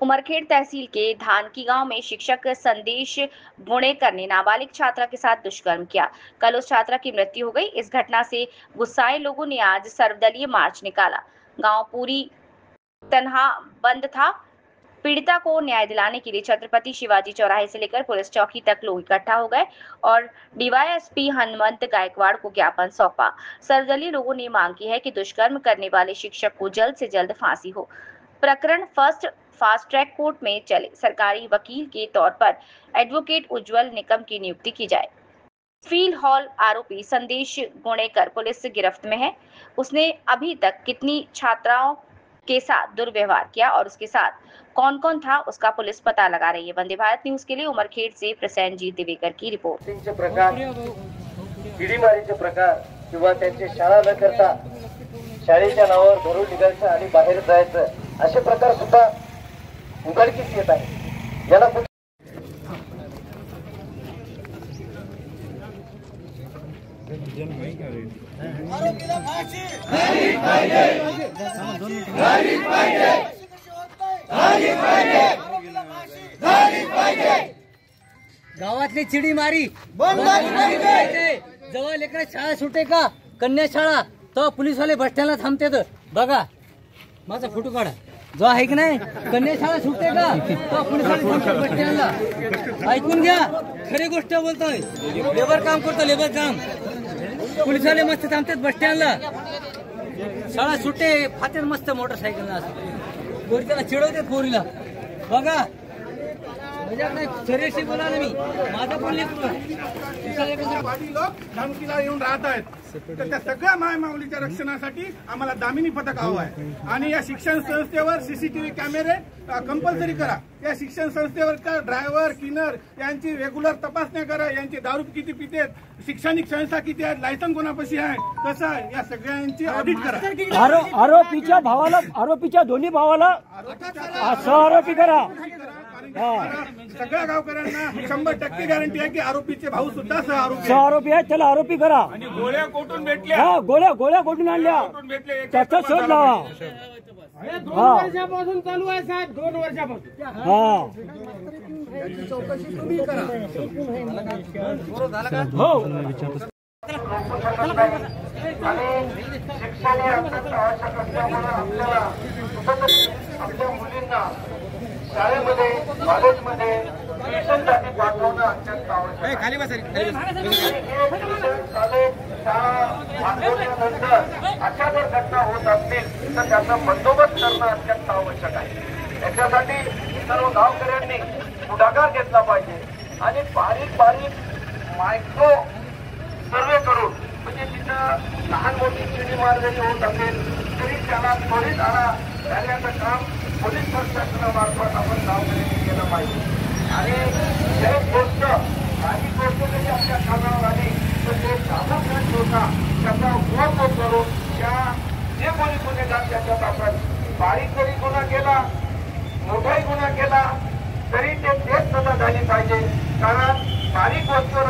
उमरखेड़ तहसील के धानकी गांव में शिक्षक संदेश गुणेकर ने नाबालिग छात्रा के साथ दुष्कर्म किया। कल उस छात्रा की मृत्यु हो गई। इस घटना से गुस्साए लोगों ने आज सर्वदलीय मार्च निकाला। गांव पूरी तरह बंद था। पीड़िता को न्याय दिलाने के लिए छत्रपति शिवाजी चौराहे से लेकर पुलिस चौकी तक लोग इकट्ठा हो गए और डीवाईएसपी हनुमंत गायकवाड़ को ज्ञापन सौंपा। सर्वदलीय लोगों ने मांग की है कि दुष्कर्म करने वाले शिक्षक को जल्द से जल्द फांसी हो। प्रकरण फास्ट ट्रैक कोर्ट में चले। सरकारी वकील के तौर पर एडवोकेट उज्जवल निकम की नियुक्ति की जाए। फील्ड हॉल आरोपी संदेश गुणेकर पुलिस गिरफ्त में है। उसने अभी तक कितनी छात्राओं के साथ दुर्व्यवहार किया और उसके साथ कौन कौन था, उसका पुलिस पता लगा रही है। वंदे भारत न्यूज के लिए उमरखेड़ से प्रसेनजीत दिवेकर की रिपोर्ट। प्रकार किंवा त्यांची शाळा न करता शाळेच्या नावावर घरून निघायचं आणि बाहेर जायचं असे प्रकार सुद्धा उघडकीस येत आहे। याला गावातली चिडी मारी जेव्हा लेकरं शाळा सुटे का कन्या शाळा तो पोलीसवाले बस स्टँडला थांबतात। बघा माझा फोटो काढा। जो आहे की नाही कन्या शाळा सुटे का तो पोलीसवाले थांबतात बस स्टँडला। ऐकून घ्या, खरी गोष्ट बोलतोय। लेबर काम करतो, लेबर काम। पोलीसवाले मस्त थांबतात बस स्टँडला। शाळा सुटे फात्यात मस्त मोटरसायकलला गोरी त्याला चिडवतात पोरीला। बघा मजाक नाही, शरीरशी बोला ना। मी माझा पण वाडी लोक धामकीला येऊन राहत आहेत, तर त्या सगळ्या मायमाऊलीच्या रक्षणासाठी आम्हाला दामिनी पथक हवं आहे। आणि या शिक्षण संस्थेवर सीसीटीव्ही कॅमेरे कंपल्सरी करा। या शिक्षण संस्थेवर ड्रायव्हर क्लीनर यांची रेग्युलर तपासण्या करा। यांची दारू किती पितेत, शैक्षणिक संस्था किती आहेत, लायसन कोणापाशी आहे, कसं आहे, या सगळ्यांची ऑडिट करा। आरोपीच्या दोन्ही भावाला सहआरोपी करा। सगळ्या गावकऱ्यांना 100% गॅरंटी आहे की आरोपीचे भाऊ सुद्धा सहआरोपी आहेत, त्याला आरोपी करा। आणि गोळ्या कोठून भेटल्या, गोळ्या कोठून आणल्या त्याचा शोध लावा। 2 वर्षापासून चालू आहे साहेब, 2 वर्षापासून। चौकशी तुम्ही करा। हो शिक्षण हे अत्यंत आवश्यक असल्यामुळे आपल्याला आपल्या मुलींना शाळेमध्ये कॉलेजमध्ये ट्युशनसाठी पाठवणं अत्यंत आवश्यक आहे। अशा जर घटना होत असतील तर त्याचा बंदोबस्त करणं अत्यंत आवश्यक आहे। याच्यासाठी सर्व गावकऱ्यांनी पुढाकार घेतला पाहिजे आणि बारीक मायक्रो सर्वे करून, म्हणजे तिथं लहान मोठी चिडीमार जरी होत असेल तरी त्याला त्वरित आळा घालण्याचं काम पोलीस प्रशासनामार्फत आपण गावकऱ्यांनी केलं पाहिजे। आणि एक गोष्ट काही गोष्ट जरी आपल्या कानावर आली तर ते सामर्थ्य होता त्याचा उपयोग करून त्या जे कोणी गुन्हेगार त्याच्यात आपण बारीक जरी गुन्हा केला, मोठाही गुन्हा केला तरी ते तेच सजा झाली पाहिजे। कारण बारीक गोष्ट